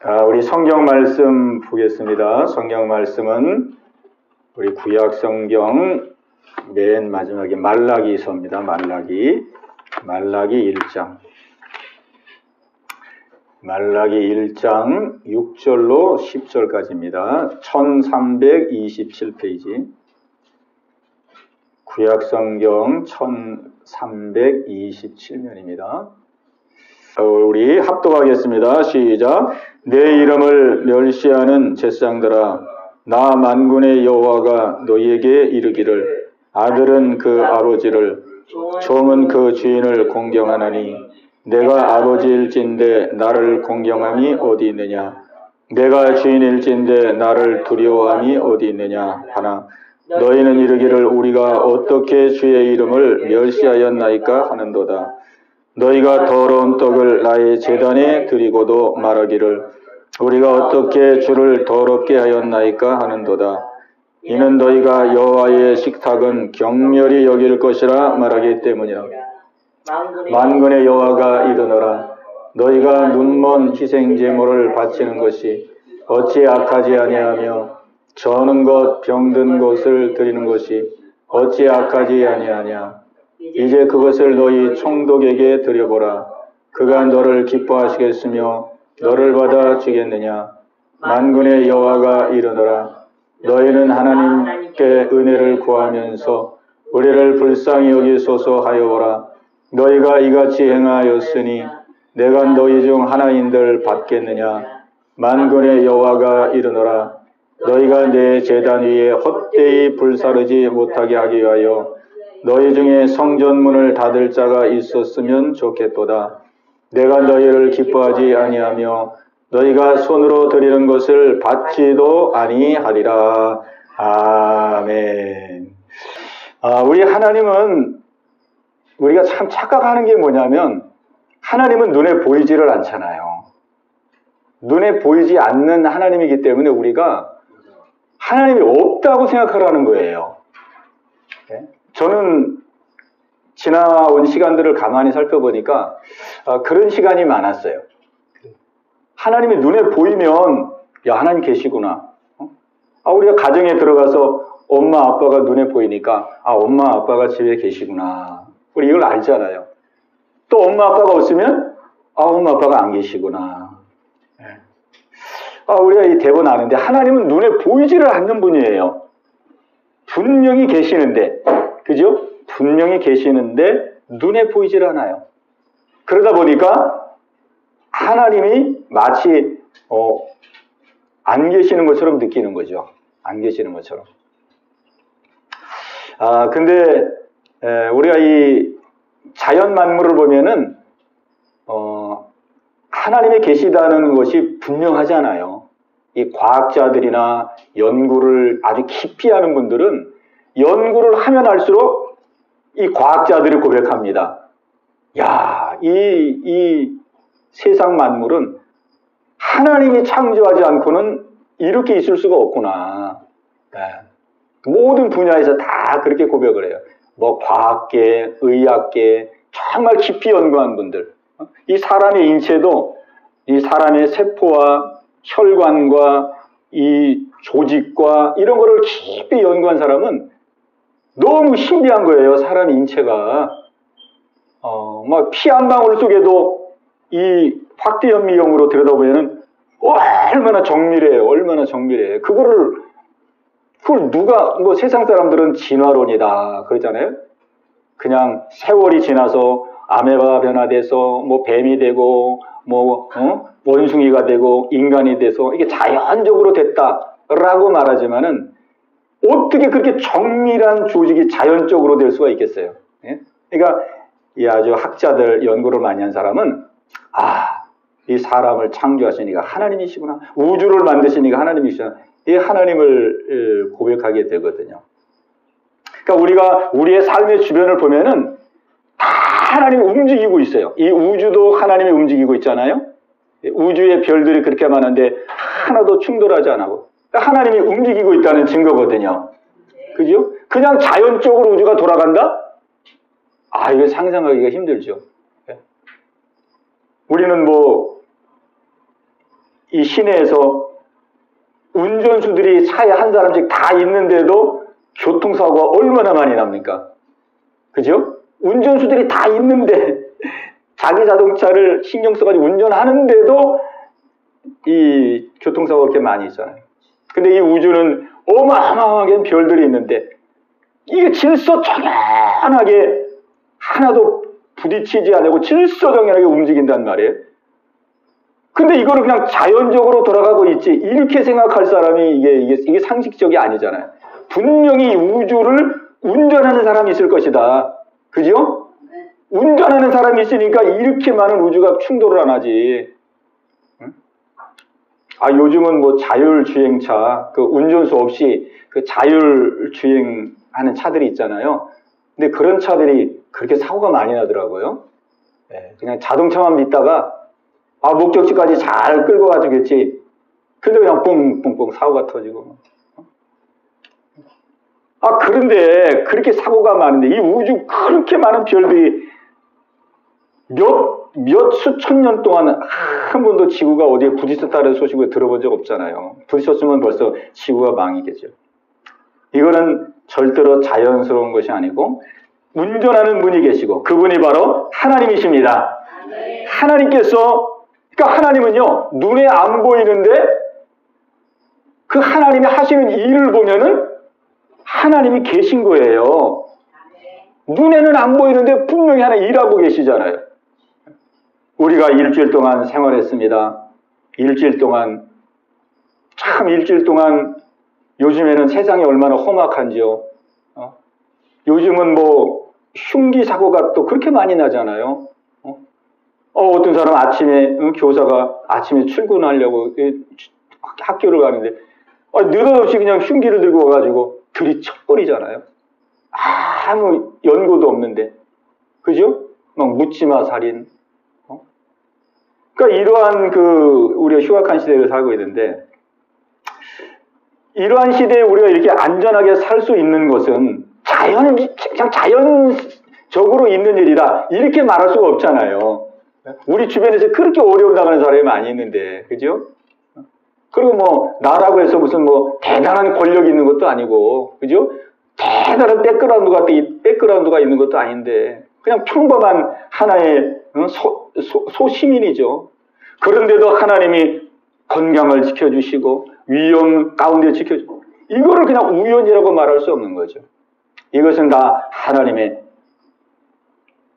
우리 성경 말씀 보겠습니다. 성경 말씀은 우리 구약 성경 맨 마지막에 말라기서입니다. 말라기 1장. 말라기 1장 6절로 10절까지입니다. 1327페이지. 구약 성경 1327면입니다. 우리 합독하겠습니다. 시작. 내 이름을 멸시하는 제사장들아, 나 만군의 여호와가 너희에게 이르기를, 아들은 그 아버지를, 종은 그 주인을 공경하나니 내가 아버지일진데 나를 공경함이 어디 있느냐? 내가 주인일진데 나를 두려워함이 어디 있느냐 하나, 너희는 이르기를 우리가 어떻게 주의 이름을 멸시하였나이까 하는도다. 너희가 더러운 떡을 나의 제단에 드리고도 말하기를 우리가 어떻게 주를 더럽게 하였나이까 하는도다. 이는 너희가 여호와의 식탁은 경멸히 여길 것이라 말하기 때문이라. 만군의 여호와가 이르노라. 너희가 눈먼 희생 제물을 바치는 것이 어찌 악하지 아니하며 저는 것 병든 것을 드리는 것이 어찌 악하지 아니하냐. 이제 그것을 너희 총독에게 드려보라. 그가 너를 기뻐하시겠으며 너를 받아 주겠느냐. 만군의 여호와가 이르노라. 너희는 하나님께 은혜를 구하면서 우리를 불쌍히 여기소서 하여보라. 너희가 이같이 행하였으니 내가 너희 중 하나인들 받겠느냐. 만군의 여호와가 이르노라. 너희가 내 제단 위에 헛되이 불사르지 못하게 하기 위하여 너희 중에 성전문을 닫을 자가 있었으면 좋겠도다. 내가 너희를 기뻐하지 아니하며 너희가 손으로 드리는 것을 받지도 아니하리라. 아멘. 우리 하나님은, 우리가 참 착각하는 게 뭐냐면 하나님은 눈에 보이지를 않잖아요. 눈에 보이지 않는 하나님이기 때문에 우리가 하나님이 없다고 생각하라는 거예요. 저는 지나온 시간들을 가만히 살펴보니까 그런 시간이 많았어요. 하나님이 눈에 보이면 야, 하나님 계시구나. 우리가 가정에 들어가서 엄마 아빠가 눈에 보이니까 엄마 아빠가 집에 계시구나. 우리 이걸 알잖아요. 또 엄마 아빠가 없으면 엄마 아빠가 안 계시구나. 우리가 이 대본 아는데 하나님은 눈에 보이지를 않는 분이에요. 분명히 계시는데, 그죠? 분명히 계시는데 눈에 보이질 않아요. 그러다 보니까 하나님이 마치 안 계시는 것처럼 느끼는 거죠. 안 계시는 것처럼. 근데 우리가 이 자연 만물을 보면은 하나님이 계시다는 것이 분명하잖아요. 이 과학자들이나 연구를 아주 깊이 하는 분들은 연구를 하면 할수록 이 과학자들이 고백합니다. 야, 이 세상 만물은 하나님이 창조하지 않고는 이렇게 있을 수가 없구나. 모든 분야에서 다 그렇게 고백을 해요. 뭐 과학계, 의학계, 정말 깊이 연구한 분들. 이 사람의 인체도 이 사람의 세포와 혈관과 이 조직과 이런 거를 깊이 연구한 사람은 너무 신비한 거예요. 사람의 인체가. 막 피 한 방울 속에도 이 확대현미경으로 들여다보면은 얼마나 정밀해요. 얼마나 정밀해요. 그걸 누가, 세상 사람들은 진화론이다 그러잖아요. 그냥 세월이 지나서 아메바가 변화돼서 뱀이 되고 원숭이가 되고 인간이 돼서 이게 자연적으로 됐다라고 말하지만은 어떻게 그렇게 정밀한 조직이 자연적으로 될 수가 있겠어요? 예? 그러니까 이 아주 학자들 연구를 많이 한 사람은 이 사람을 창조하시니까 하나님이시구나. 우주를 만드시니까 하나님이시구나. 이 하나님을 고백하게 되거든요. 그러니까 우리가 우리의 삶의 주변을 보면은 다 하나님이 움직이고 있어요. 이 우주도 하나님이 움직이고 있잖아요. 우주의 별들이 그렇게 많은데 하나도 충돌하지 않고 하나님이 움직이고 있다는 증거거든요. 그죠? 그냥 자연적으로 우주가 돌아간다? 이거 상상하기가 힘들죠. 우리는 이 시내에서 운전수들이 차에 한 사람씩 다 있는데도 교통사고가 얼마나 많이 납니까? 그죠? 운전수들이 다 있는데 자기 자동차를 신경 써가지고 운전하는데도 이 교통사고가 그렇게 많이 있잖아요. 근데 이 우주는 어마어마하게 별들이 있는데 이게 질서정연하게 하나도 부딪히지 않고 질서정연하게 움직인단 말이에요. 근데 이거를 그냥 자연적으로 돌아가고 있지 이렇게 생각할 사람이 이게 상식적이 아니잖아요. 분명히 우주를 운전하는 사람이 있을 것이다. 그죠? 운전하는 사람이 있으니까 이렇게 많은 우주가 충돌을 안 하지. 응? 요즘은 뭐 자율주행차, 그 운전수 없이 그 자율주행하는 차들이 있잖아요. 근데 그런 차들이 그렇게 사고가 많이 나더라고요. 네, 그냥 자동차만 믿다가 목적지까지 잘 끌고 가주겠지. 근데 그냥 뽕뽕뽕 사고가 터지고. 그런데 그렇게 사고가 많은데 이 우주 그렇게 많은 별들이 몇 수천 년 동안 한 번도 지구가 어디에 부딪혔다는 소식을 들어본 적 없잖아요. 부딪혔으면 벌써 지구가 망이겠죠. 이거는 절대로 자연스러운 것이 아니고 운전하는 분이 계시고 그분이 바로 하나님이십니다. 하나님께서 그러니까 하나님은요 눈에 안 보이는데 그 하나님이 하시는 일을 보면은 하나님이 계신 거예요. 눈에는 안 보이는데 분명히 하나 일하고 계시잖아요. 우리가 일주일 동안 생활했습니다. 일주일 동안 요즘에는 세상이 얼마나 험악한지요. 요즘은 뭐 흉기 사고가 또 그렇게 많이 나잖아요. 어떤 사람 아침에 교사가 아침에 출근하려고 학교를 가는데 느닷없이 그냥 흉기를 들고 와가지고 들이쳐버리잖아요. 아무 연고도 없는데, 그죠? 막 묻지마 살인. 그러니까 이러한 우리가 흉악한 시대를 살고 있는데, 이러한 시대에 우리가 이렇게 안전하게 살 수 있는 것은 그냥 자연적으로 있는 일이다. 이렇게 말할 수가 없잖아요. 우리 주변에서 그렇게 어려움 당하는 사람이 많이 있는데, 그죠? 그리고 뭐, 나라고 해서 무슨 뭐, 대단한 권력이 있는 것도 아니고, 그죠? 대단한 백그라운드가 있는 것도 아닌데, 그냥 평범한 하나의 소시민이죠. 그런데도 하나님이 건강을 지켜주시고, 위험 가운데 지켜주시고, 이거를 그냥 우연이라고 말할 수 없는 거죠. 이것은 다 하나님의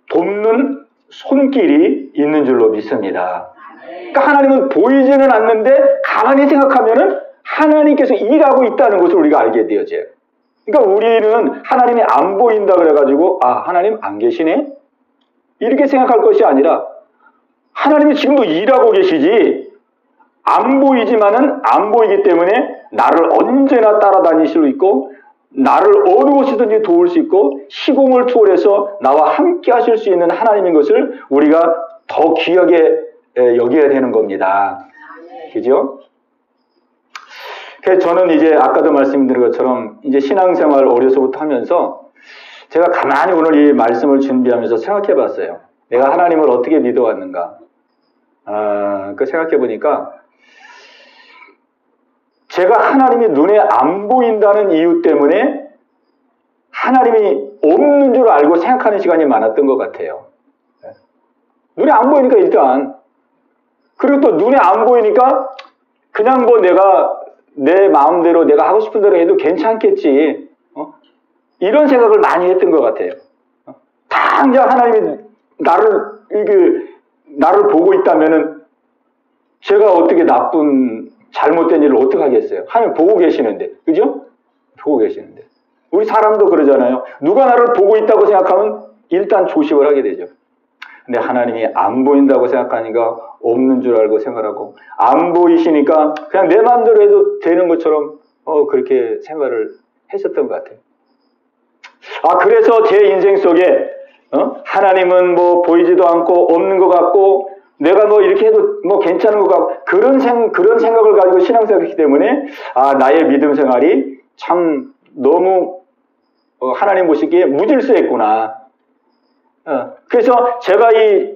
돕는 손길이 있는 줄로 믿습니다. 그러니까 하나님은 보이지는 않는데 가만히 생각하면은 하나님께서 일하고 있다는 것을 우리가 알게 되어져요. 그러니까 우리는 하나님이 안 보인다 그래가지고 하나님 안 계시네? 이렇게 생각할 것이 아니라 하나님이 지금도 일하고 계시지 안 보이지만은 안 보이기 때문에 나를 언제나 따라다닐 수 있고 나를 어느 곳이든지 도울 수 있고 시공을 초월해서 나와 함께 하실 수 있는 하나님인 것을 우리가 더 귀하게 여겨야 되는 겁니다. 그죠? 그래서 저는 이제 아까도 말씀드린 것처럼 이제 신앙생활을 어려서부터 하면서 제가 가만히 오늘 이 말씀을 준비하면서 생각해 봤어요. 내가 하나님을 어떻게 믿어왔는가. 그 생각해 보니까 제가 하나님이 눈에 안 보인다는 이유 때문에 하나님이 없는 줄 알고 생각하는 시간이 많았던 것 같아요. 눈에 안 보이니까 일단 그리고 또 눈에 안 보이니까 그냥 뭐 내가 내 마음대로 내가 하고 싶은 대로 해도 괜찮겠지. 이런 생각을 많이 했던 것 같아요. 당장 하나님이 나를 보고 있다면은 제가 어떻게 잘못된 일을 어떻게 하겠어요? 하나님 보고 계시는데, 그죠? 보고 계시는데. 우리 사람도 그러잖아요. 누가 나를 보고 있다고 생각하면 일단 조심을 하게 되죠. 근데 하나님이 안 보인다고 생각하니까 없는 줄 알고 생각하고 안 보이시니까 그냥 내 마음대로 해도 되는 것처럼 그렇게 생각을 했었던 것 같아요. 그래서 제 인생 속에 하나님은 뭐 보이지도 않고 없는 것 같고 내가 뭐 이렇게 해도 뭐 괜찮은 것 같고 그런 생각을 가지고 신앙생활을 했기 때문에 나의 믿음 생활이 참 너무 하나님 보시기에 무질서했구나. 그래서 제가 이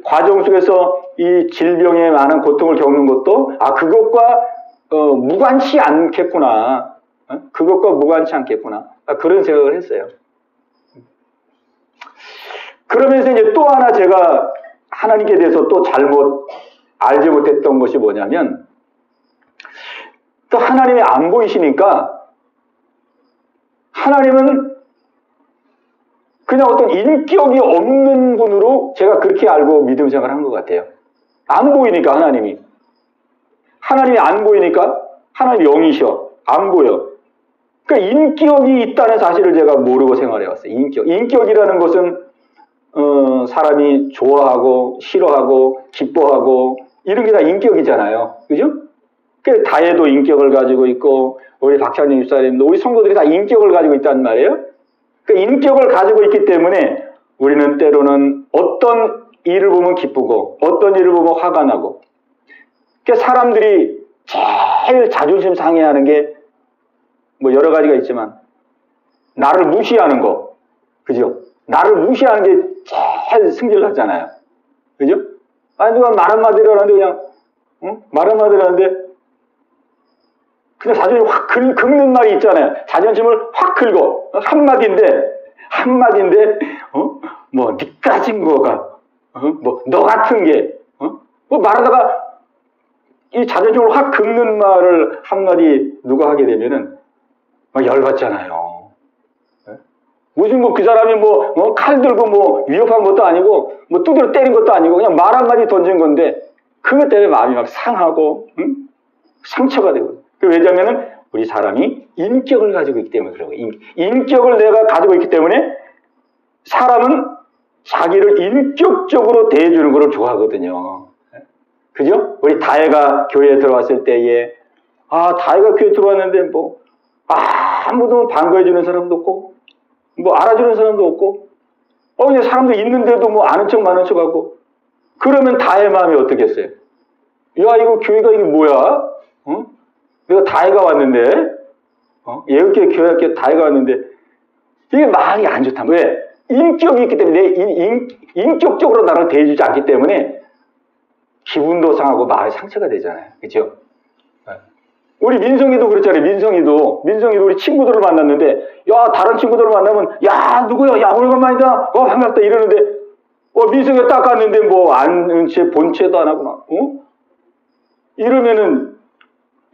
과정 속에서 이 질병에 많은 고통을 겪는 것도 그것과 무관치 않겠구나. 그것과 무관치 않겠구나. 그런 생각을 했어요. 그러면서 이제 또 하나 제가 하나님께 대해서 또 잘못 알지 못했던 것이 뭐냐면, 또 하나님이 안 보이시니까 하나님은 그냥 어떤 인격이 없는 분으로 제가 그렇게 알고 믿음 생활을 한 것 같아요. 안 보이니까 하나님이 안 보이니까 하나님이 영이셔. 안 보여. 그러니까 인격이 있다는 사실을 제가 모르고 생활해 왔어요. 인격이라는 것은 사람이 좋아하고 싫어하고 기뻐하고 이런 게 다 인격이잖아요. 그죠? 그 다혜도 인격을 가지고 있고 우리 박찬영 집사님도 우리 성도들이 다 인격을 가지고 있단 말이에요. 그 인격을 가지고 있기 때문에 우리는 때로는 어떤 일을 보면 기쁘고 어떤 일을 보면 화가 나고, 그 사람들이 제일 자존심 상해하는 게 뭐 여러 가지가 있지만 나를 무시하는 거, 그죠? 나를 무시하는 게 제일 승질나잖아요. 그죠? 아니 누가 말 한마디를 하는데 그냥 말 한마디를 하는데 그냥 자존심 확 긁는 말이 있잖아요. 자존심을 확 긁어. 한마디인데 뭐 니까진 거가 뭐 너 같은 게 뭐 말하다가 이 자존심을 확 긁는 말을 한마디 누가 하게 되면은 막 열받잖아요. 무슨 뭐 그 사람이 칼 들고 뭐 위협한 것도 아니고 뭐 두드려 때린 것도 아니고 그냥 말 한마디 던진 건데 그것 때문에 마음이 막 상하고 상처가 되고. 왜냐면은 우리 사람이 인격을 가지고 있기 때문에 그러고, 인격을 내가 가지고 있기 때문에 사람은 자기를 인격적으로 대해주는 걸 좋아하거든요. 그죠? 우리 다혜가 교회에 들어왔을 때에 다혜가 교회에 들어왔는데 아무도 반가워해주는 사람도 없고 뭐 알아주는 사람도 없고 그냥 사람도 있는데도 뭐 아는 척 마는 척 하고, 그러면 다혜 마음이 어떻겠어요? 야 이거 교회가 이게 뭐야? 내가 다혜가 왔는데 예언교회 교회학교 다혜가 왔는데 이게 마음이 안 좋다. 왜? 인격이 있기 때문에 인격적으로 나를 대해주지 않기 때문에 기분도 상하고 마음이 상처가 되잖아요. 그렇죠? 우리 민성이도 그렇잖아요. 민성이도 우리 친구들을 만났는데 다른 친구들을 만나면 야 누구야? 야 오래간만이다. 반갑다 이러는데 민성이가 딱 갔는데 뭐 아는 채 본체도 안 하고 막 이러면은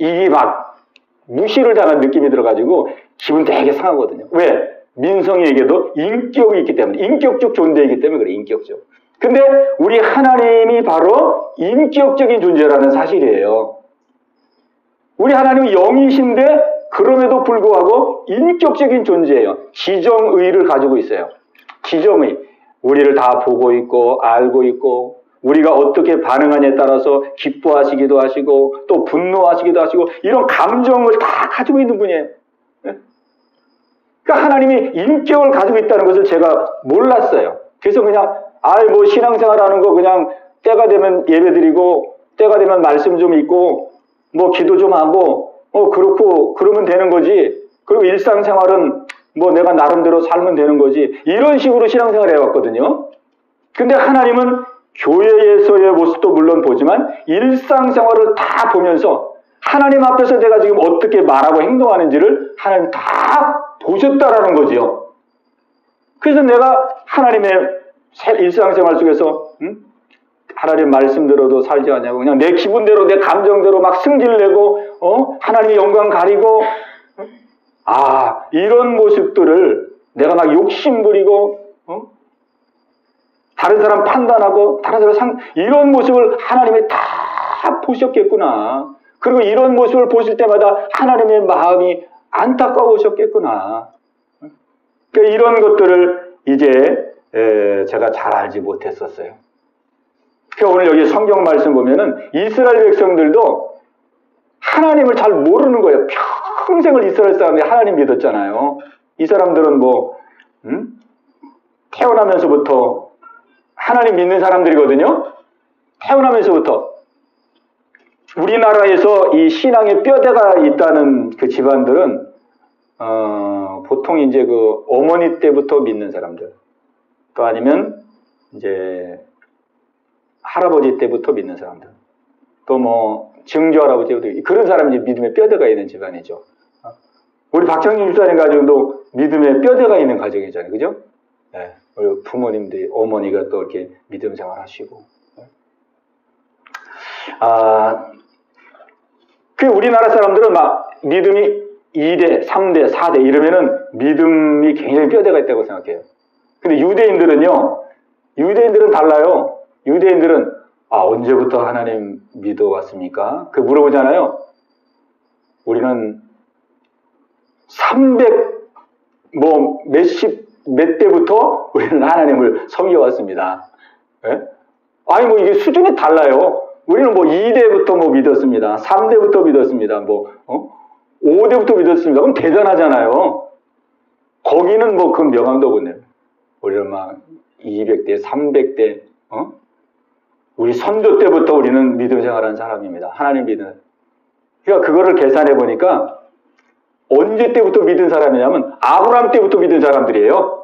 이게 막 무시를 당한 느낌이 들어가지고 기분 되게 상하거든요. 왜? 민성이에게도 인격이 있기 때문에, 인격적 존재이기 때문에 그래. 인격적. 근데 우리 하나님이 바로 인격적인 존재라는 사실이에요. 우리 하나님은 영이신데 그럼에도 불구하고 인격적인 존재예요. 지정의를 가지고 있어요. 지정의. 우리를 다 보고 있고 알고 있고 우리가 어떻게 반응하냐에 따라서 기뻐하시기도 하시고 또 분노하시기도 하시고 이런 감정을 다 가지고 있는 분이에요. 그러니까 하나님이 인격을 가지고 있다는 것을 제가 몰랐어요. 그래서 그냥 뭐 신앙생활하는 거 그냥 때가 되면 예배드리고 때가 되면 말씀 좀 읽고 뭐 기도 좀 하고 그렇고 그러면 되는 거지. 그리고 일상생활은 뭐 내가 나름대로 살면 되는 거지. 이런 식으로 신앙생활을 해왔거든요. 근데 하나님은 교회에서의 모습도 물론 보지만 일상생활을 다 보면서 하나님 앞에서 내가 지금 어떻게 말하고 행동하는지를 하나님 다 보셨다라는 거지요. 그래서 내가 하나님의 일상생활 속에서 하나님 말씀대로도 살지 않냐고 그냥 내 기분대로 내 감정대로 막 승질내고 하나님의 영광 가리고 이런 모습들을 내가 막 욕심부리고 다른 사람 판단하고 다른 사람 이런 모습을 하나님이 다 보셨겠구나. 그리고 이런 모습을 보실 때마다 하나님의 마음이 안타까우셨겠구나. 그러니까 이런 것들을 이제 제가 잘 알지 못했었어요. 그러니까 오늘 여기 성경 말씀 보면은 이스라엘 백성들도 하나님을 잘 모르는 거예요. 평생을 이스라엘 사람들이 하나님 믿었잖아요. 이 사람들은 태어나면서부터 하나님 믿는 사람들이거든요. 태어나면서부터. 우리나라에서 이 신앙의 뼈대가 있다는 그 집안들은 보통 이제 그 어머니 때부터 믿는 사람들, 또 아니면 이제 할아버지 때부터 믿는 사람들, 또 뭐 증조 할아버지 때부터 그런 사람이 이제 믿음의 뼈대가 있는 집안이죠. 우리 박정희 집사님 가정도 믿음의 뼈대가 있는 가정이잖아요, 그죠? 네, 우리 부모님들이, 어머니가 또 이렇게 믿음 생활하시고. 그 우리나라 사람들은 막 믿음이 2대, 3대, 4대 이러면은 믿음이 굉장히 뼈대가 있다고 생각해요. 근데 유대인들은 달라요. 유대인들은 언제부터 하나님 믿어왔습니까? 그 물어보잖아요. 우리는 300 몇 대부터 우리는 하나님을 섬겨왔습니다. 예? 아니 뭐 이게 수준이 달라요. 우리는 뭐 2대부터 뭐 믿었습니다. 3대부터 믿었습니다. 5대부터 믿었습니다. 그럼 대단하잖아요. 거기는 뭐 그 명함도 없네요. 우리는 막 200대, 300대, 우리 선조 때부터 우리는 믿음 생활하는 사람입니다. 하나님 믿는. 그러니까 그거를 계산해 보니까 언제 때부터 믿은 사람이냐면 아브라함 때부터 믿은 사람들이에요.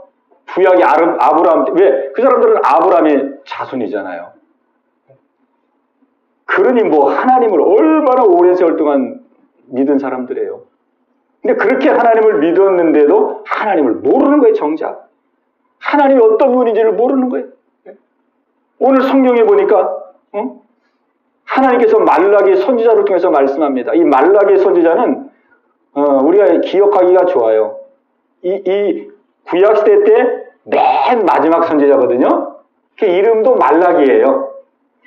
구약이 아브라함 때. 왜? 그 사람들은 아브라함의 자손이잖아요. 그러니 뭐 하나님을 얼마나 오랜 세월 동안 믿은 사람들이에요. 근데 그렇게 하나님을 믿었는데도 하나님을 모르는 거예요, 정작. 하나님이 어떤 분인지를 모르는 거예요. 오늘 성경에 보니까 하나님께서 말라기 선지자를 통해서 말씀합니다. 이 말라기 선지자는 우리가 기억하기가 좋아요. 이 구약시대 때 맨 마지막 선지자거든요. 그 이름도 말라기예요.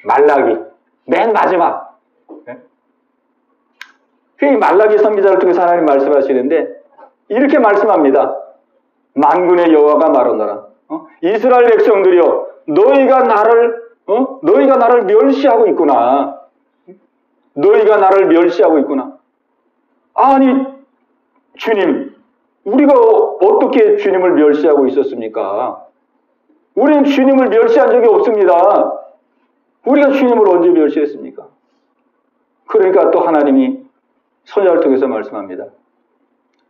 말라기. 맨 마지막. 이 말라기 선지자를 통해서 하나님 말씀하시는데 이렇게 말씀합니다. 만군의 여호와가 말하노라. 이스라엘 백성들이여, 너희가 나를 멸시하고 있구나. 너희가 나를 멸시하고 있구나. 아니, 주님, 우리가 어떻게 주님을 멸시하고 있었습니까? 우리는 주님을 멸시한 적이 없습니다. 우리가 주님을 언제 멸시했습니까? 그러니까 또 하나님이 선지자를 통해서 말씀합니다.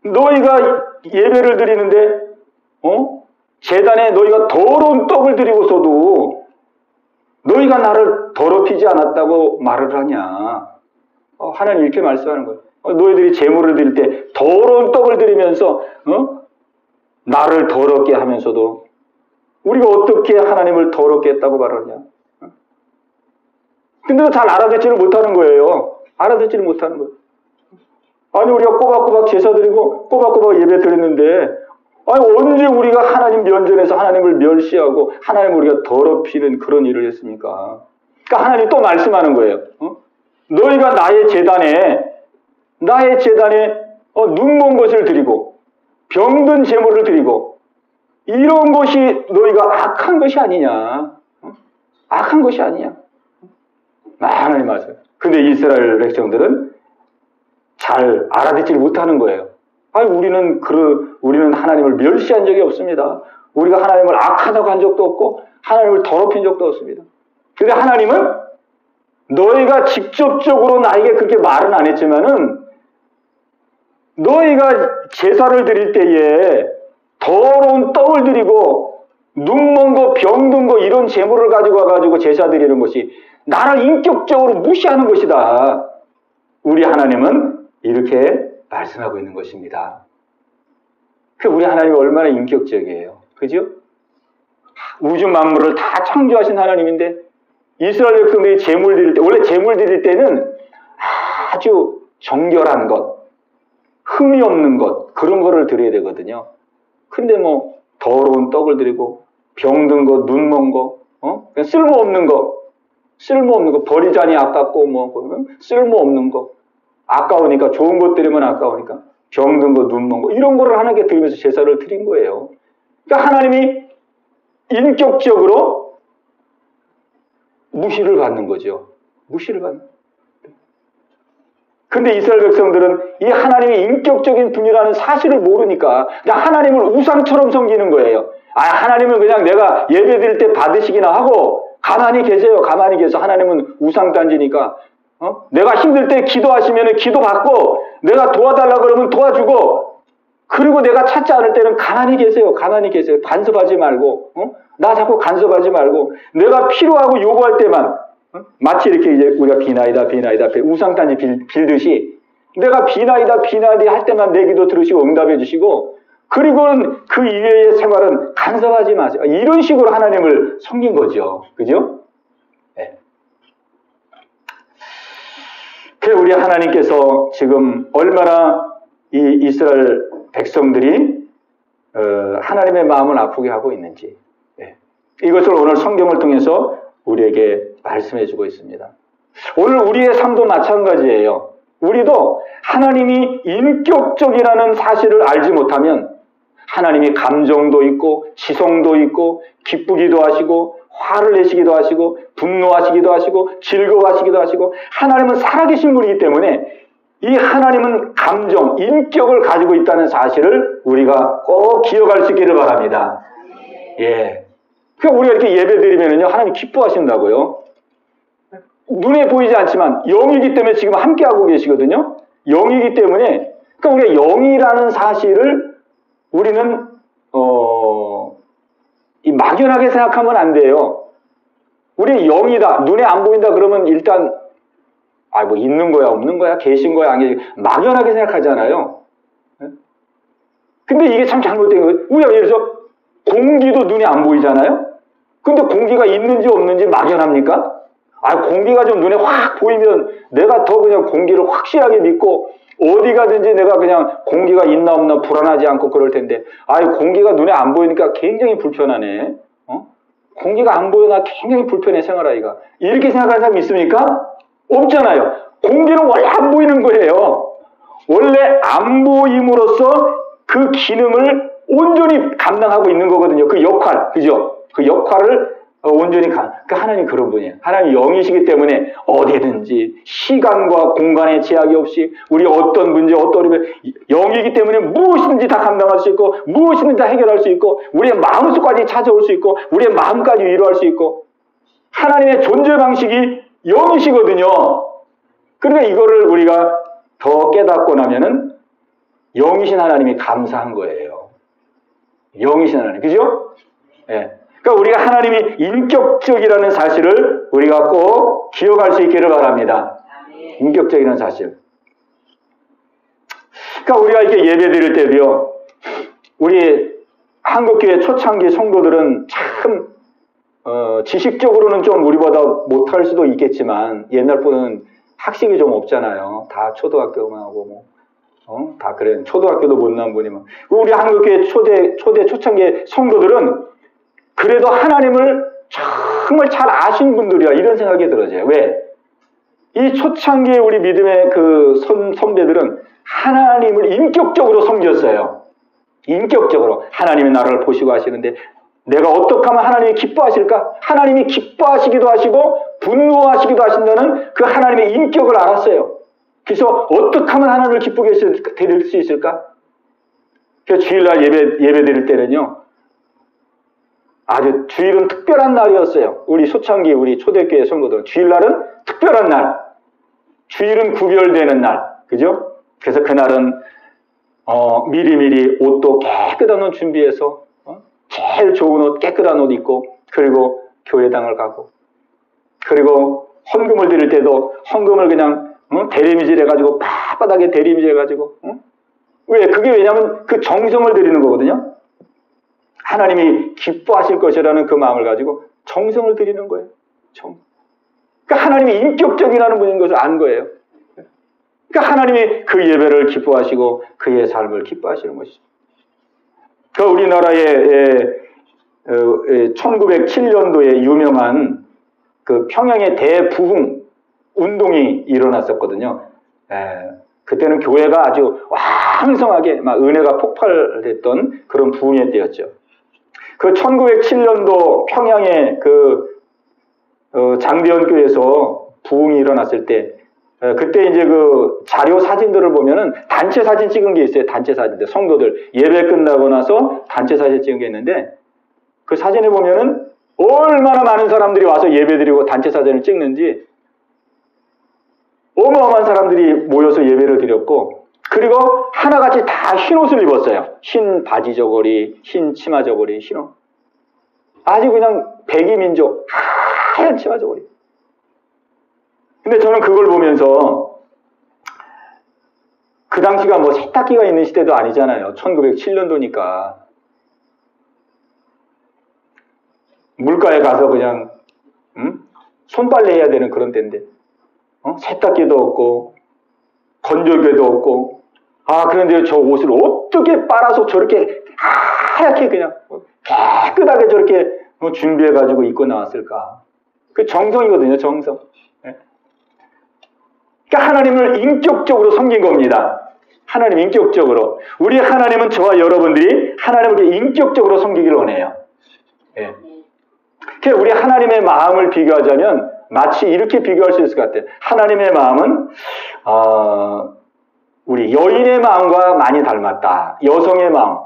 너희가 예배를 드리는데 제단에 너희가 더러운 떡을 드리고서도 너희가 나를 더럽히지 않았다고 말을 하냐. 하나님 이렇게 말씀하는 거예요. 너희들이 제물을 드릴 때 더러운 떡을 드리면서 나를 더럽게 하면서도 우리가 어떻게 하나님을 더럽게 했다고 말하냐. 근데 잘 알아듣지를 못하는 거예요. 알아듣지를 못하는 거예요. 아니 우리가 꼬박꼬박 제사 드리고 꼬박꼬박 예배 드렸는데 언제 우리가 하나님 면전에서 하나님을 멸시하고 하나님을 우리가 더럽히는 그런 일을 했습니까? 그러니까 하나님이 또 말씀하는 거예요. 너희가 나의 제단에 눈먼 것을 드리고 병든 제물을 드리고 이런 것이 너희가 악한 것이 아니냐. 악한 것이 아니냐. 하나님 말씀. 근데 이스라엘 백성들은 잘 알아듣지를 못하는 거예요. 우리는 하나님을 멸시한 적이 없습니다. 우리가 하나님을 악하다고 한 적도 없고 하나님을 더럽힌 적도 없습니다. 근데 하나님은 너희가 직접적으로 나에게 그렇게 말은 안 했지만은 너희가 제사를 드릴 때에 더러운 떡을 드리고 눈먼 거, 병든 거 이런 제물을 가지고 와가지고 제사 드리는 것이 나를 인격적으로 무시하는 것이다. 우리 하나님은 이렇게 말씀하고 있는 것입니다. 우리 하나님이 얼마나 인격적이에요. 그죠? 우주 만물을 다 창조하신 하나님인데 이스라엘 백성들이 제물 드릴 때, 원래 제물 드릴 때는 아주 정결한 것, 흠이 없는 것, 그런 거를 드려야 되거든요. 근데 뭐 더러운 떡을 드리고 병든 거, 눈먼 거, 그냥 쓸모없는 거, 버리자니 아깝고 쓸모없는 거, 아까우니까 좋은 것 드리면 아까우니까 병든 거, 눈먼 거 이런 거를 하나님께 드리면서 제사를 드린 거예요. 그러니까 하나님이 인격적으로 무시를 받는 거죠. 무시를 받는. 근데 이스라엘 백성들은 이 하나님이 인격적인 분이라는 사실을 모르니까 그냥 하나님을 우상처럼 섬기는 거예요. 하나님은 그냥 내가 예배 드릴 때 받으시기나 하고 가만히 계세요. 가만히 계서 하나님은 우상단지니까 내가 힘들 때 기도하시면 기도 받고 내가 도와달라 그러면 도와주고 그리고 내가 찾지 않을 때는 가만히 계세요. 가만히 계세요. 간섭하지 말고, 나 자꾸 간섭하지 말고, 내가 필요하고 요구할 때만, 마치 이렇게 이제 우리가 비나이다, 우상단지 빌듯이, 내가 비나이다 할 때만 내 기도 들으시고 응답해 주시고, 그리고는 그 이외의 생활은 간섭하지 마세요. 이런 식으로 하나님을 섬긴 거죠. 그죠? 네. 그래서 우리 하나님께서 지금 얼마나 이 이스라엘 백성들이 하나님의 마음을 아프게 하고 있는지, 네. 이것을 오늘 성경을 통해서 우리에게 말씀해 주고 있습니다. 오늘 우리의 삶도 마찬가지예요. 우리도 하나님이 인격적이라는 사실을 알지 못하면 하나님이 감정도 있고 지성도 있고 기쁘기도 하시고 화를 내시기도 하시고 분노하시기도 하시고 즐거워하시기도 하시고 하나님은 살아계신 분이기 때문에 이 하나님은 감정, 인격을 가지고 있다는 사실을 우리가 꼭 기억할 수 있기를 바랍니다. 예. 그러니까 우리가 이렇게 예배 드리면요, 하나님 기뻐하신다고요. 눈에 보이지 않지만 영이기 때문에 지금 함께하고 계시거든요. 영이기 때문에, 그러니까 우리가 영이라는 사실을 우리는 이 막연하게 생각하면 안 돼요. 우리 영이다, 눈에 안 보인다 그러면 일단 뭐 있는 거야, 없는 거야, 계신 거야, 안 계신 거야, 막연하게 생각하잖아요. 근데 이게 참 잘못된 거예요. 우리가 예를 들어서 공기도 눈에 안 보이잖아요. 근데 공기가 있는지 없는지 막연합니까? 공기가 좀 눈에 확 보이면 내가 더 그냥 공기를 확실하게 믿고 어디 가든지 내가 그냥 공기가 있나 없나 불안하지 않고 그럴 텐데, 공기가 눈에 안 보이니까 굉장히 불편하네. 공기가 안 보여나 굉장히 불편해 생활하기가. 이렇게 생각하는 사람이 있습니까? 없잖아요. 공기는 원래 안 보이는 거예요. 원래 안 보임으로써 그 기능을 온전히 감당하고 있는 거거든요. 그 역할, 그죠? 그 역할을 온전히 그 하나님 그런 분이에요. 하나님 영이시기 때문에 어디든지 시간과 공간의 제약이 없이 우리 어떤 문제, 어떤 어려움, 영이기 때문에 무엇이든지 다 감당할 수 있고 무엇이든지 다 해결할 수 있고 우리의 마음속까지 찾아올 수 있고 우리의 마음까지 위로할 수 있고 하나님의 존재 방식이 영이시거든요. 그러니까 이거를 우리가 더 깨닫고 나면은 영이신 하나님이 감사한 거예요. 영이신 하나님, 그죠? 예. 그러니까 우리가 하나님이 인격적이라는 사실을 우리가 꼭 기억할 수 있기를 바랍니다. 인격적이라는 사실. 그러니까 우리가 이렇게 예배 드릴 때도요, 우리 한국교회 초창기 성도들은 참 지식적으로는 좀 우리보다 못할 수도 있겠지만 옛날 분은 학식이 좀 없잖아요. 다 초등학교만 하고 다 그래. 초등학교도 못 나온 분이 우리 한국교회 초창기 성도들은 그래도 하나님을 정말 잘 아신 분들이야. 이런 생각이 들어져요. 왜? 이 초창기에 우리 믿음의 그 선배들은 하나님을 인격적으로 섬겼어요. 인격적으로. 하나님이 나를 보시고 하시는데 내가 어떻게 하면 하나님이 기뻐하실까? 하나님이 기뻐하시기도 하시고 분노하시기도 하신다는 그 하나님의 인격을 알았어요. 그래서 어떻게 하면 하나님을 기쁘게 드릴 수 있을까? 그래서 주일날 예배 드릴 때는요, 아주 주일은 특별한 날이었어요. 우리 소창기, 우리 초대교회 성도들. 주일날은 특별한 날. 주일은 구별되는 날. 그죠? 그래서 그날은, 미리미리 옷도 깨끗한 옷 준비해서, 제일 좋은 옷, 깨끗한 옷 입고, 그리고 교회당을 가고, 그리고 헌금을 드릴 때도 헌금을 그냥, 대리미질 해가지고, 바닥에 대리미질 해가지고, 왜? 그게 왜냐면 그 정성을 드리는 거거든요. 하나님이 기뻐하실 것이라는 그 마음을 가지고 정성을 드리는 거예요. 그러니까 하나님이 인격적이라는 분인 것을 안 거예요. 그러니까 하나님이 그 예배를 기뻐하시고 그의 삶을 기뻐하시는 것이죠. 그 우리나라의 1907년도에 유명한 그 평양의 대부흥 운동이 일어났었거든요. 그때는 교회가 아주 왕성하게 막 은혜가 폭발했던 그런 부흥의 때였죠. 그 1907년도 평양의 그 장대현 교회에서 부흥이 일어났을 때 그때 이제 그 자료 사진들을 보면은 단체 사진 찍은 게 있어요. 단체 사진들. 성도들 예배 끝나고 나서 단체 사진 찍은 게 있는데 그 사진에 보면은 얼마나 많은 사람들이 와서 예배드리고 단체 사진을 찍는지 어마어마한 사람들이 모여서 예배를 드렸고 그리고 하나같이 다 흰 옷을 입었어요. 흰 바지 저고리, 흰 치마 저고리, 흰 옷. 아주 그냥 백이민족, 하얀 치마 저고리. 근데 저는 그걸 보면서 그 당시가 뭐 세탁기가 있는 시대도 아니잖아요. 1907년도니까. 물가에 가서 그냥 손빨래 해야 되는 그런 때인데 세탁기도 없고 건조기도 없고 그런데 저 옷을 어떻게 빨아서 저렇게 하얗게 그냥 깨끗하게 저렇게 준비해가지고 입고 나왔을까. 그 정성이거든요. 정성. 그러니까 하나님을 인격적으로 섬긴 겁니다. 하나님 인격적으로. 우리 하나님은 저와 여러분들이 하나님을 인격적으로 섬기기를 원해요. 예. 그러니까 우리 하나님의 마음을 비교하자면 마치 이렇게 비교할 수 있을 것 같아요. 하나님의 마음은 우리 여인의 마음과 많이 닮았다. 여성의 마음.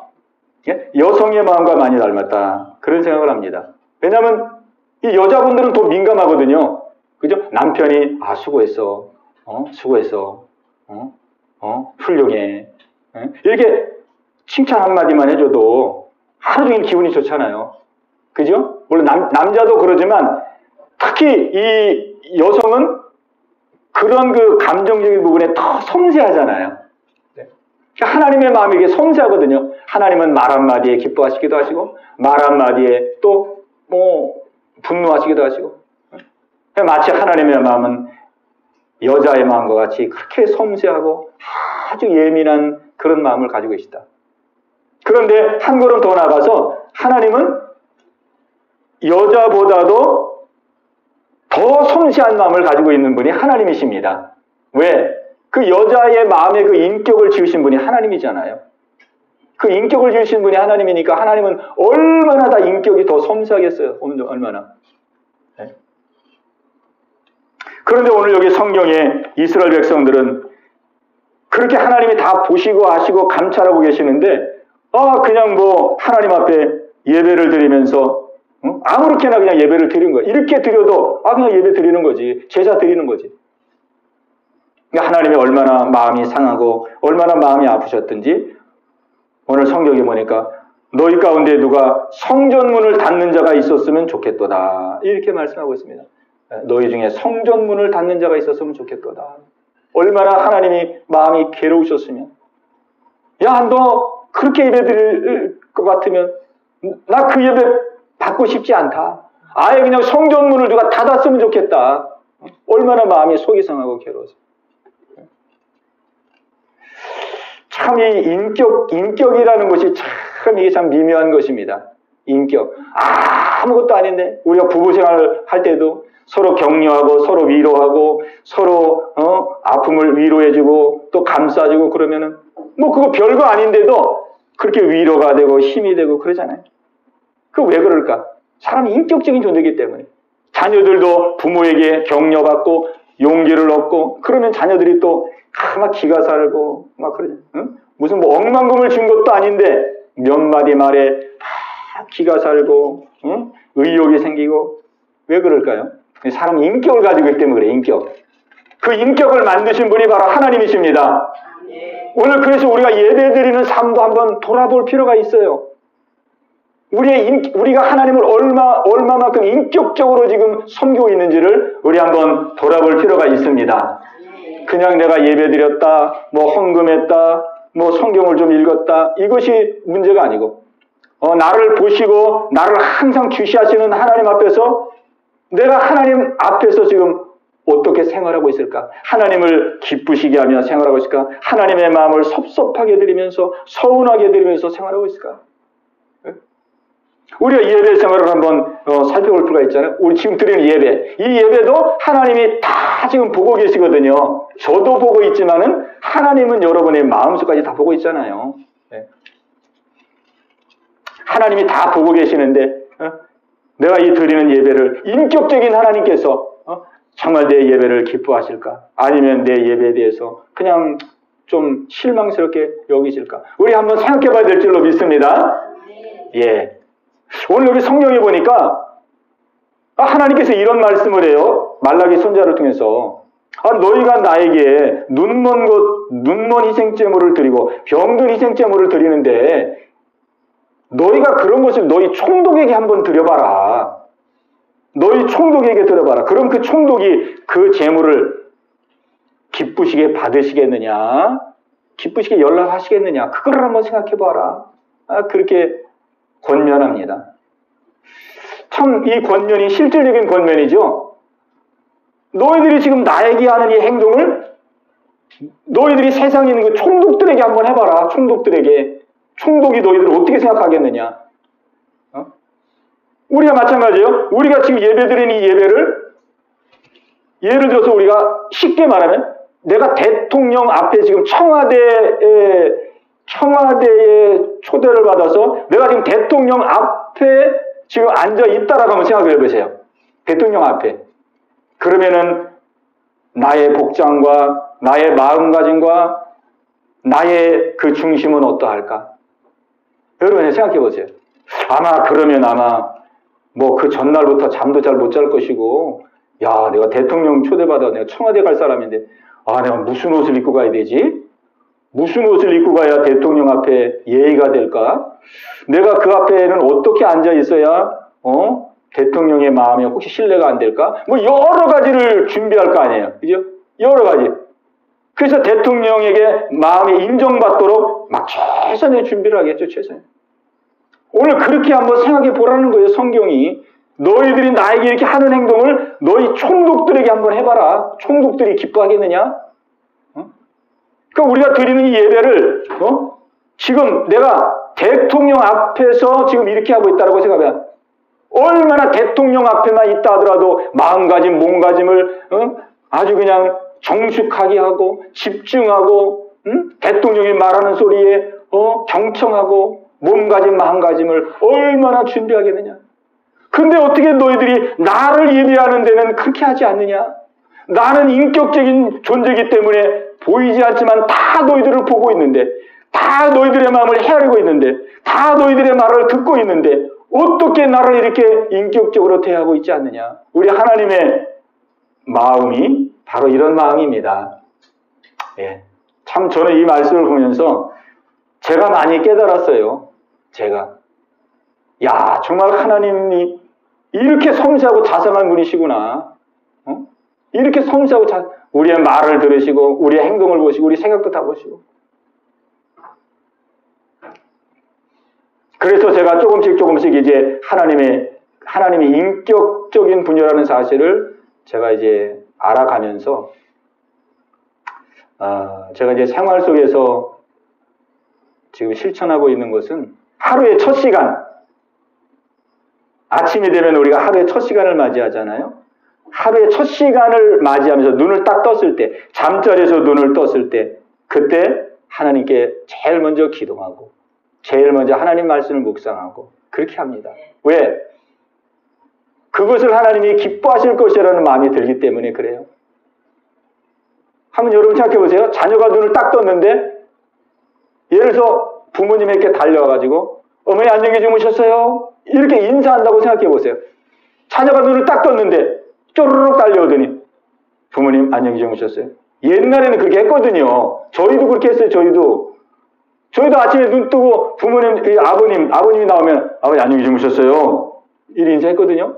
예? 여성의 마음과 많이 닮았다. 그런 생각을 합니다. 왜냐하면 이 여자분들은 더 민감하거든요. 그죠? 남편이 수고했어. 수고했어. 훌륭해. 이렇게 칭찬 한마디만 해줘도 하루 종일 기분이 좋잖아요. 그죠? 물론 남자도 그러지만 특히 이 여성은 그런 그 감정적인 부분에 더 섬세하잖아요. 네. 그러니까 하나님의 마음이 이게 섬세하거든요. 하나님은 말 한마디에 기뻐하시기도 하시고 말 한마디에 또 분노하시기도 하시고. 마치 하나님의 마음은 여자의 마음과 같이 그렇게 섬세하고 아주 예민한 그런 마음을 가지고 계시다. 그런데 한 걸음 더 나가서 하나님은 여자보다도 더 섬세한 마음을 가지고 있는 분이 하나님이십니다. 왜? 그 여자의 마음에 그 인격을 지으신 분이 하나님이잖아요. 그 인격을 지으신 분이 하나님이니까 하나님은 얼마나 다 인격이 더 섬세하겠어요. 얼마나. 네. 그런데 오늘 여기 성경에 이스라엘 백성들은 그렇게 하나님이 다 보시고 아시고 감찰하고 계시는데 그냥 하나님 앞에 예배를 드리면서 아무렇게나 그냥 예배를 드리는 거예요. 이렇게 드려도 그냥 예배 드리는 거지. 제사 드리는 거지. 그러니까 하나님이 얼마나 마음이 상하고 얼마나 마음이 아프셨든지 오늘 성경에 보니까 너희 가운데 누가 성전문을 닫는 자가 있었으면 좋겠도다. 이렇게 말씀하고 있습니다. 너희 중에 성전문을 닫는 자가 있었으면 좋겠도다. 얼마나 하나님이 마음이 괴로우셨으면 너 그렇게 예배 드릴 것 같으면 나 그 예배 받고 싶지 않다. 아예 그냥 성전문을 누가 닫았으면 좋겠다. 얼마나 마음이 속이 상하고 괴로워서. 참 이 인격이라는 것이 참 이게 참 미묘한 것입니다. 인격. 아무것도 아닌데 우리가 부부 생활을 할 때도 서로 격려하고 서로 위로하고 서로 아픔을 위로해주고 또 감싸주고 그러면은 그거 별거 아닌데도 그렇게 위로가 되고 힘이 되고 그러잖아요. 그 왜 그럴까? 사람이 인격적인 존재이기 때문에. 자녀들도 부모에게 격려받고 용기를 얻고 그러면 자녀들이 또 막 기가 살고 막 그러죠. 응? 무슨 억만금을 준 것도 아닌데 몇 마디 말에 다 기가 살고 의욕이 생기고 왜 그럴까요? 사람이 인격을 가지고 있기 때문에 그래. 인격. 그 인격을 만드신 분이 바로 하나님이십니다. 오늘 그래서 우리가 예배드리는 삶도 한번 돌아볼 필요가 있어요. 우리가 하나님을 얼마만큼 인격적으로 지금 섬기고 있는지를 우리 한번 돌아볼 필요가 있습니다. 그냥 내가 예배드렸다, 헌금했다, 성경을 좀 읽었다, 이것이 문제가 아니고, 나를 보시고 나를 항상 주시하시는 하나님 앞에서 내가 하나님 앞에서 지금 어떻게 생활하고 있을까? 하나님을 기쁘시게 하며 생활하고 있을까? 하나님의 마음을 섭섭하게 드리면서 서운하게 드리면서 생활하고 있을까? 우리가 예배 생활을 한번 살펴볼 필요가 있잖아요. 우리 지금 드리는 예배. 이 예배도 하나님이 다 지금 보고 계시거든요. 저도 보고 있지만은 하나님은 여러분의 마음속까지 다 보고 있잖아요. 네. 하나님이 다 보고 계시는데 내가 이 드리는 예배를 인격적인 하나님께서 정말 내 예배를 기뻐하실까? 아니면 내 예배에 대해서 그냥 좀 실망스럽게 여기실까? 우리 한번 생각해 봐야 될 줄로 믿습니다. 예. 오늘 여기 성경에 보니까 하나님께서 이런 말씀을 해요. 말라기 선지자를 통해서 너희가 나에게 눈먼 희생제물을 드리고 병든 희생제물을 드리는데 너희가 그런 것을 너희 총독에게 한번 드려봐라. 너희 총독에게 드려봐라. 그럼 그 총독이 그 제물을 기쁘시게 받으시겠느냐? 기쁘시게 연락하시겠느냐? 그걸 한번 생각해봐라. 그렇게 권면합니다. 참 이 권면이 실질적인 권면이죠. 너희들이 지금 나에게 하는 이 행동을 너희들이 세상에 있는 그 총독들에게 한번 해봐라. 총독들에게. 총독이 너희들을 어떻게 생각하겠느냐. 우리가 마찬가지예요. 우리가 지금 예배드리는 이 예배를 예를 들어서 우리가 쉽게 말하면 내가 대통령 앞에 지금 청와대에 초대를 받아서 내가 지금 대통령 앞에 지금 앉아 있다라고 한번 생각을 해보세요. 대통령 앞에. 그러면은 나의 복장과 나의 마음가짐과 나의 그 중심은 어떠할까? 여러분 생각해 보세요. 그러면 뭐 그 전날부터 잠도 잘 못 잘 것이고, 야, 내가 대통령 초대받아 내가 청와대 갈 사람인데, 내가 무슨 옷을 입고 가야 되지? 무슨 옷을 입고 가야 대통령 앞에 예의가 될까? 내가 그 앞에는 어떻게 앉아 있어야, 대통령의 마음에 혹시 신뢰가 안 될까? 뭐 여러 가지를 준비할 거 아니에요. 그죠? 여러 가지. 그래서 대통령에게 마음이 인정받도록 막 최선의 준비를 하겠죠, 최선의. 오늘 그렇게 한번 생각해 보라는 거예요, 성경이. 너희들이 나에게 이렇게 하는 행동을 너희 총독들에게 한번 해봐라. 총독들이 기뻐하겠느냐? 그러니까 우리가 드리는 이 예배를, 지금 내가 대통령 앞에서 지금 이렇게 하고 있다고 생각하면, 얼마나 대통령 앞에만 있다 하더라도 마음가짐, 몸가짐을, 아주 그냥 정숙하게 하고, 집중하고, 대통령이 말하는 소리에, 경청하고, 몸가짐, 마음가짐을 얼마나 준비하겠느냐. 근데 어떻게 너희들이 나를 예배하는 데는 그렇게 하지 않느냐? 나는 인격적인 존재이기 때문에 보이지 않지만 다 너희들을 보고 있는데, 다 너희들의 마음을 헤아리고 있는데, 다 너희들의 말을 듣고 있는데, 어떻게 나를 이렇게 인격적으로 대하고 있지 않느냐? 우리 하나님의 마음이 바로 이런 마음입니다. 예. 참 저는 이 말씀을 보면서 제가 많이 깨달았어요. 정말 하나님이 이렇게 섬세하고 자상한 분이시구나. 이렇게 섬세하고 우리의 말을 들으시고, 우리의 행동을 보시고, 우리 생각도 다 보시고. 그래서 제가 조금씩 이제 하나님의 인격적인 분이라는 사실을 제가 이제 알아가면서, 제가 이제 생활 속에서 지금 실천하고 있는 것은 하루의 첫 시간, 아침이 되면 우리가 하루의 첫 시간을 맞이하잖아요. 하루의 첫 시간을 맞이하면서 눈을 딱 떴을 때, 잠자리에서 눈을 떴을 때, 그때 하나님께 제일 먼저 기도하고, 제일 먼저 하나님 말씀을 묵상하고, 그렇게 합니다. 왜? 그것을 하나님이 기뻐하실 것이라는 마음이 들기 때문에 그래요. 한번 여러분 생각해 보세요. 자녀가 눈을 딱 떴는데, 예를 들어서 부모님에게 달려와가지고, 어머니 안녕히 주무셨어요? 이렇게 인사한다고 생각해 보세요. 자녀가 눈을 딱 떴는데 쪼르륵 달려오더니 부모님 안녕히 주무셨어요? 옛날에는 그렇게 했거든요. 저희도 그렇게 했어요. 저희도 아침에 눈 뜨고 부모님, 아버님이 나오면 아버님 안녕히 주무셨어요? 이리 인사했거든요.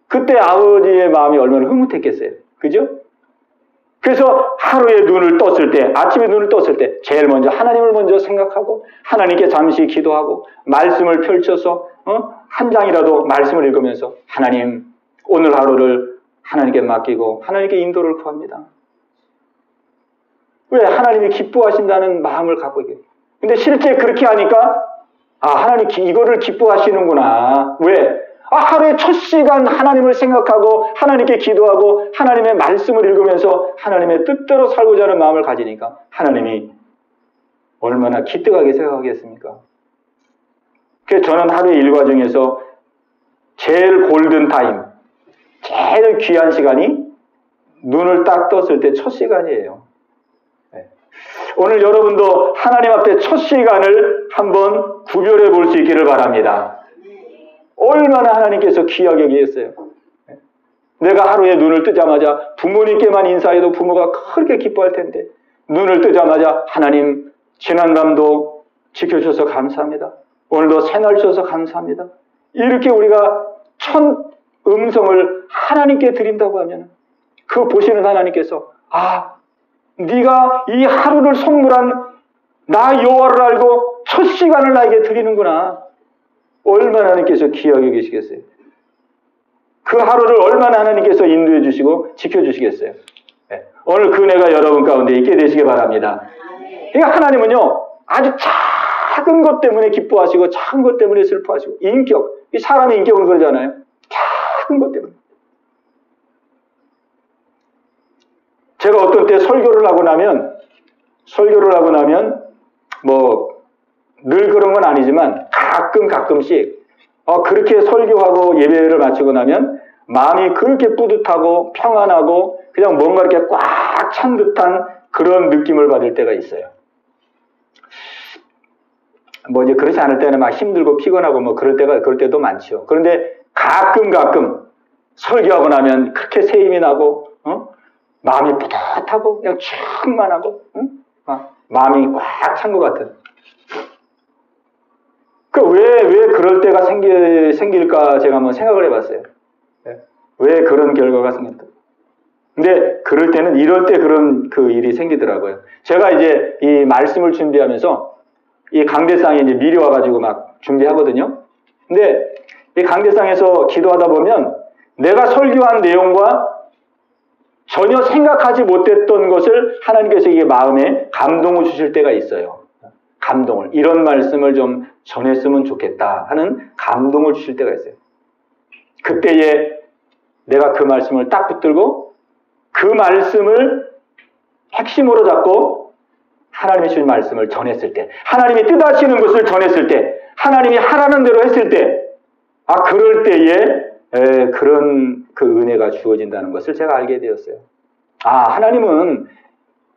그때 아버지의 마음이 얼마나 흐뭇했겠어요. 그죠? 그래서 하루에 눈을 떴을 때, 아침에 눈을 떴을 때 제일 먼저 하나님을 먼저 생각하고 하나님께 잠시 기도하고 말씀을 펼쳐서 한 장이라도 말씀을 읽으면서 하나님 오늘 하루를 하나님께 맡기고 하나님께 인도를 구합니다. 왜? 하나님이 기뻐하신다는 마음을 갖고 있게. 근데 실제 그렇게 하니까 하나님 이거를 기뻐하시는구나. 왜? 하루의 첫 시간 하나님을 생각하고 하나님께 기도하고 하나님의 말씀을 읽으면서 하나님의 뜻대로 살고자 하는 마음을 가지니까 하나님이 얼마나 기특하게 생각하겠습니까? 그래서 저는 하루의 일과 중에서 제일 골든타임, 제일 귀한 시간이 눈을 딱 떴을 때 첫 시간이에요. 오늘 여러분도 하나님 앞에 첫 시간을 한번 구별해 볼 수 있기를 바랍니다. 얼마나 하나님께서 귀하게 여기겠어요. 내가 하루에 눈을 뜨자마자 부모님께만 인사해도 부모가 그렇게 기뻐할 텐데, 눈을 뜨자마자 하나님 지난밤도 지켜주셔서 감사합니다. 오늘도 새날 주셔서 감사합니다. 이렇게 우리가 첫 음성을 하나님께 드린다고 하면 그 보시는 하나님께서 네가 이 하루를 선물한 나 여호와를 알고 첫 시간을 나에게 드리는구나. 얼마나 하나님께서 귀하게 계시겠어요. 그 하루를 얼마나 하나님께서 인도해 주시고 지켜주시겠어요. 네. 오늘 그 은혜가 여러분 가운데 있게 되시기 바랍니다. 그러니까 하나님은요, 아주 작은 것 때문에 기뻐하시고 작은 것 때문에 슬퍼하시고, 인격, 이 사람의 인격은 그러잖아요. 작은 것 때문에. 제가 어떤 때 설교를 하고 나면 뭐 늘 그런 건 아니지만 가끔씩 그렇게 설교하고 예배를 마치고 나면 마음이 그렇게 뿌듯하고 평안하고 그냥 뭔가 이렇게 꽉 찬 듯한 그런 느낌을 받을 때가 있어요. 뭐 이제 그렇지 않을 때는 막 힘들고 피곤하고 뭐 그럴 때도 많죠. 그런데 가끔 설교하고 나면 그렇게 새 힘이 나고, 마음이 뿌듯하고 그냥 충만하고, 마음이 꽉 찬 것 같은. 왜 그럴 때가 생길까 제가 한번 생각을 해봤어요. 왜 그런 결과가 생길까? 근데 그럴 때는 이럴 때 그런 그 일이 생기더라고요. 제가 이제 이 말씀을 준비하면서 이 강대상에 이제 미리 와가지고 막 준비하거든요. 근데 이 강대상에서 기도하다 보면 내가 설교한 내용과 전혀 생각하지 못했던 것을 하나님께서 이게 마음에 감동을 주실 때가 있어요. 감동을. 이런 말씀을 좀 전했으면 좋겠다 하는 감동을 주실 때가 있어요. 그때에 내가 그 말씀을 딱 붙들고 그 말씀을 핵심으로 잡고 하나님이 주신 말씀을 전했을 때, 하나님이 뜻하시는 것을 전했을 때, 하나님이 하라는 대로 했을 때, 그럴 때에 그런 그 은혜가 주어진다는 것을 제가 알게 되었어요. 하나님은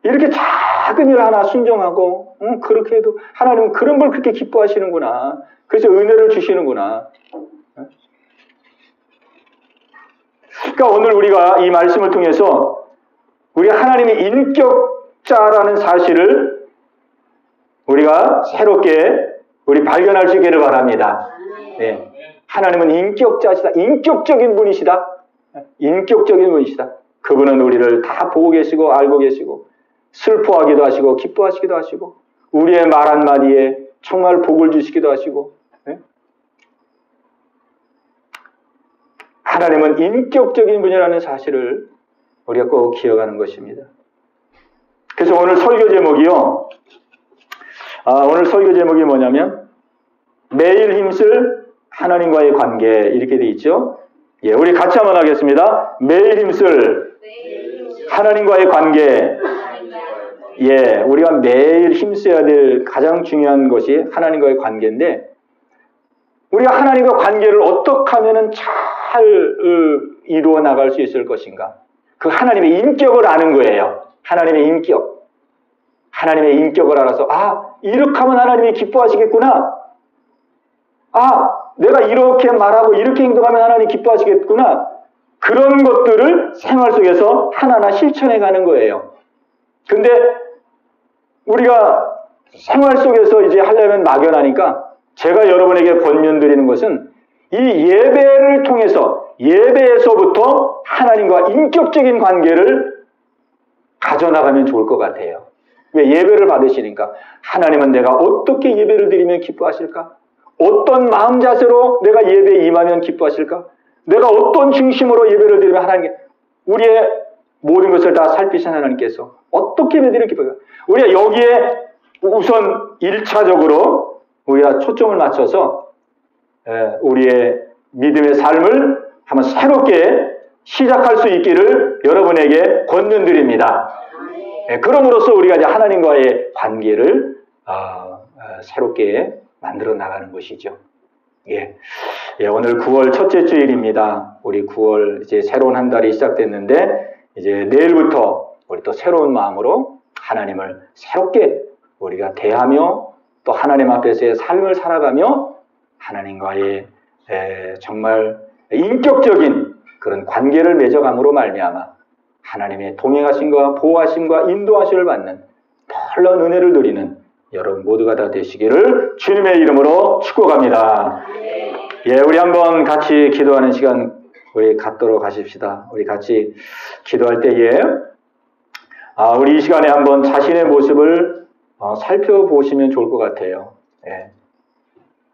이렇게 작은 일 하나 순종하고 그렇게 해도 하나님은 그런 걸 그렇게 기뻐하시는구나. 그래서 은혜를 주시는구나. 그러니까 오늘 우리가 이 말씀을 통해서 우리 하나님의 인격자라는 사실을 우리가 새롭게 우리 발견할 수 있기를 바랍니다. 네. 하나님은 인격자시다. 인격적인 분이시다. 인격적인 분이시다. 그분은 우리를 다 보고 계시고 알고 계시고 슬퍼하기도 하시고 기뻐하시기도 하시고 우리의 말 한마디에 정말 복을 주시기도 하시고, 네? 하나님은 인격적인 분이라는 사실을 우리가 꼭 기억하는 것입니다. 그래서 오늘 설교 제목이요. 오늘 설교 제목이 뭐냐면 매일 힘쓸 하나님과의 관계 이렇게 돼 있죠. 예, 우리 같이 한번 하겠습니다. 매일 힘쓸 하나님과의 관계. 예, 우리가 매일 힘써야 될 가장 중요한 것이 하나님과의 관계인데 우리가 하나님과 관계를 어떻게 하면 잘 이루어 나갈 수 있을 것인가? 그 하나님의 인격을 아는 거예요. 하나님의 인격. 하나님의 인격을 알아서 이렇게 하면 하나님이 기뻐하시겠구나. 내가 이렇게 말하고 이렇게 행동하면 하나님이 기뻐하시겠구나. 그런 것들을 생활 속에서 하나하나 실천해 가는 거예요. 근데 우리가 생활 속에서 이제 하려면 막연하니까 제가 여러분에게 권면드리는 것은 이 예배를 통해서 예배에서부터 하나님과 인격적인 관계를 가져나가면 좋을 것 같아요. 왜? 예배를 받으시니까 하나님은 내가 어떻게 예배를 드리면 기뻐하실까? 어떤 마음 자세로 내가 예배에 임하면 기뻐하실까? 내가 어떤 중심으로 예배를 드리면 하나님께 우리의 모든 것을 다 살피신 하나님께서 어떻게 예배드리면 기뻐할까? 우리가 여기에 우선 1차적으로 우리가 초점을 맞춰서 우리의 믿음의 삶을 한번 새롭게 시작할 수 있기를 여러분에게 권면드립니다. 그럼으로써 우리가 이제 하나님과의 관계를 새롭게 만들어 나가는 것이죠. 예, 오늘 9월 첫째 주일입니다. 우리 9월 이제 새로운 한 달이 시작됐는데 이제 내일부터 우리 또 새로운 마음으로 하나님을 새롭게 우리가 대하며 또 하나님 앞에서의 삶을 살아가며 하나님과의 정말 인격적인 그런 관계를 맺어감으로 말미암아 하나님의 동행하심과 보호하심과 인도하심을 받는 놀라운 은혜를 누리는 여러분 모두가 다 되시기를 주님의 이름으로 축복합니다. 예, 우리 한번 같이 기도하는 시간 우리 갖도록 하십시다. 우리 같이 기도할 때에 우리 이 시간에 한번 자신의 모습을 살펴보시면 좋을 것 같아요. 예.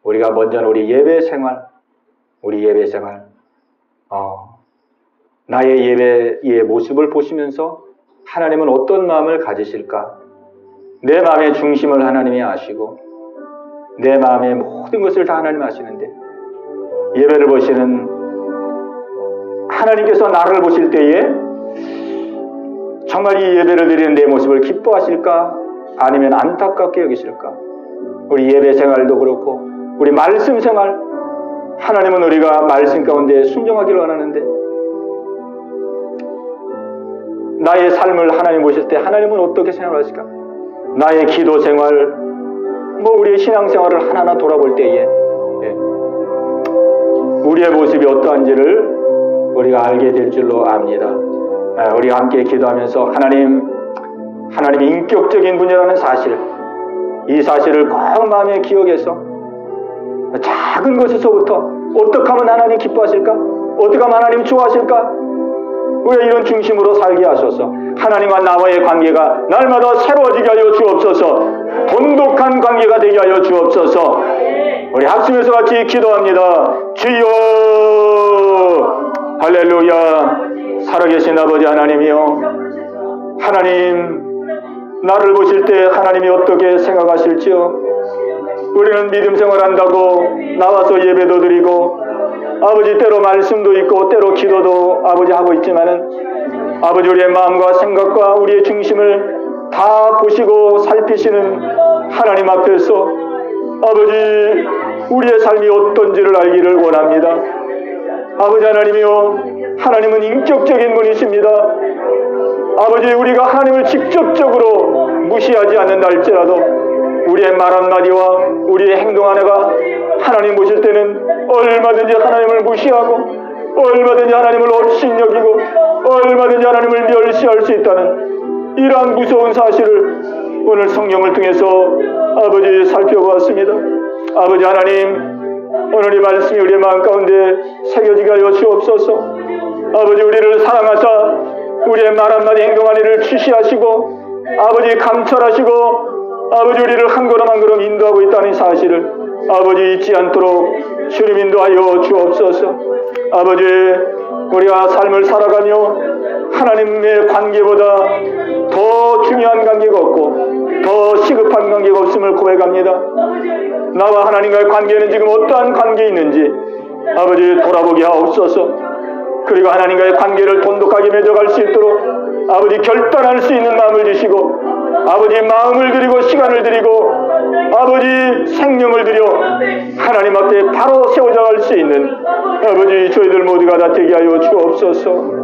우리가 먼저 우리 예배 생활, 나의 예배의 모습을 보시면서 하나님은 어떤 마음을 가지실까? 내 마음의 중심을 하나님이 아시고 내 마음의 모든 것을 다 하나님 아시는데 예배를 보시는 하나님께서 나를 보실 때에 정말 이 예배를 드리는 내 모습을 기뻐하실까? 아니면 안타깝게 여기실까? 우리 예배 생활도 그렇고 우리 말씀 생활, 하나님은 우리가 말씀 가운데 순종하기를 원하는데 나의 삶을 하나님 보실 때 하나님은 어떻게 생각하실까? 나의 기도 생활, 우리의 신앙 생활을 하나하나 돌아볼 때에 우리의 모습이 어떠한지를 우리가 알게 될 줄로 압니다. 우리가 함께 기도하면서 하나님이 인격적인 분이라는 사실, 이 사실을 꼭 마음에 기억해서 작은 것에서부터 어떻게 하면 하나님 기뻐하실까? 어떻게 하면 하나님 좋아하실까? 우리가 이런 중심으로 살게 하소서. 하나님과 나와의 관계가 날마다 새로워지게 하여 주옵소서. 돈독한 관계가 되게 하여 주옵소서. 우리 합심해서 같이 기도합니다. 주여, 할렐루야. 살아계신 아버지 하나님이여, 하나님 나를 보실 때 하나님이 어떻게 생각하실지요? 우리는 믿음 생활한다고 나와서 예배도 드리고 아버지 때로 말씀도 있고 때로 기도도 아버지 하고 있지만은 아버지 우리의 마음과 생각과 우리의 중심을 다 보시고 살피시는 하나님 앞에서 아버지 우리의 삶이 어떤지를 알기를 원합니다. 아버지 하나님이요, 하나님은 인격적인 분이십니다. 아버지 우리가 하나님을 직접적으로 무시하지 않는다 할지라도 우리의 말 한마디와 우리의 행동 하나가 하나님 보실 때는 얼마든지 하나님을 무시하고 얼마든지 하나님을 업신여기고 얼마든지 하나님을 멸시할 수 있다는 이러한 무서운 사실을 오늘 성경을 통해서 아버지 살펴보았습니다. 아버지 하나님, 오늘 이 말씀이 우리의 마음 가운데 새겨지게 하여 주옵소서. 아버지 우리를 사랑하사 우리의 말 한마디 행동 하나를 주시하시고 아버지 감찰하시고 아버지 우리를 한 걸음 한 걸음 인도하고 있다는 사실을 아버지 잊지 않도록 주님 인도하여 주옵소서. 아버지 우리가 삶을 살아가며 하나님의 관계보다 더 중요한 관계가 없고 더 시급한 관계가 없음을 고백합니다. 나와 하나님과의 관계는 지금 어떠한 관계에 있는지 아버지 돌아보게 하옵소서. 그리고 하나님과의 관계를 돈독하게 맺어갈 수 있도록 아버지 결단할 수 있는 마음을 주시고 아버지 마음을 드리고 시간을 드리고 아버지 생명을 드려 하나님 앞에 바로 세워져 갈 수 있는 아버지 저희들 모두가 다 되게 하여 주옵소서.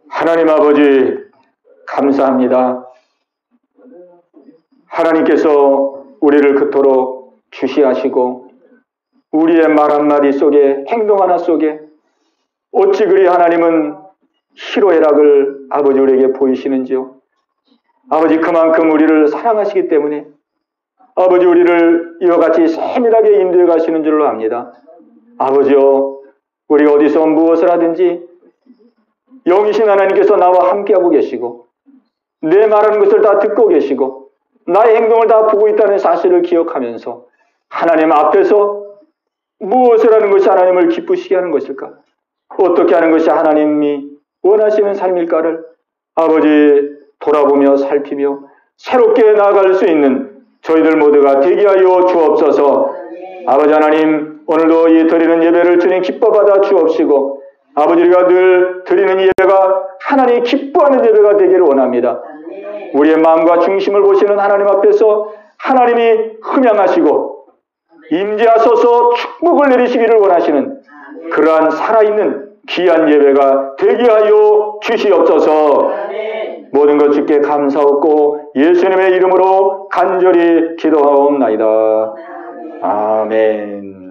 하나님 아버지 감사합니다. 하나님께서 우리를 그토록 주시하시고 우리의 말 한마디 속에 행동 하나 속에 어찌 그리 하나님은 희로애락을 아버지 우리에게 보이시는지요. 아버지 그만큼 우리를 사랑하시기 때문에 아버지 우리를 이와 같이 세밀하게 인도해 가시는 줄로 압니다. 아버지요, 우리가 어디서 무엇을 하든지 영이신 하나님께서 나와 함께하고 계시고 내 말하는 것을 다 듣고 계시고 나의 행동을 다 보고 있다는 사실을 기억하면서 하나님 앞에서 무엇을 하는 것이 하나님을 기쁘시게 하는 것일까? 어떻게 하는 것이 하나님이 원하시는 삶일까를 아버지 돌아보며 살피며 새롭게 나아갈 수 있는 저희들 모두가 되게 하여 주옵소서. 아버지 하나님, 오늘도 이 드리는 예배를 주님 기뻐 받아 주옵시고 아버지 우리가 늘 드리는 예배가 하나님이 기뻐하는 예배가 되기를 원합니다. 우리의 마음과 중심을 보시는 하나님 앞에서 하나님이 흠양하시고 임재하소서 축복을 내리시기를 원하시는 그러한 살아있는 귀한 예배가 되게 하여 주시옵소서. 모든 것 주께 감사하고 예수님의 이름으로 간절히 기도하옵나이다. 아멘.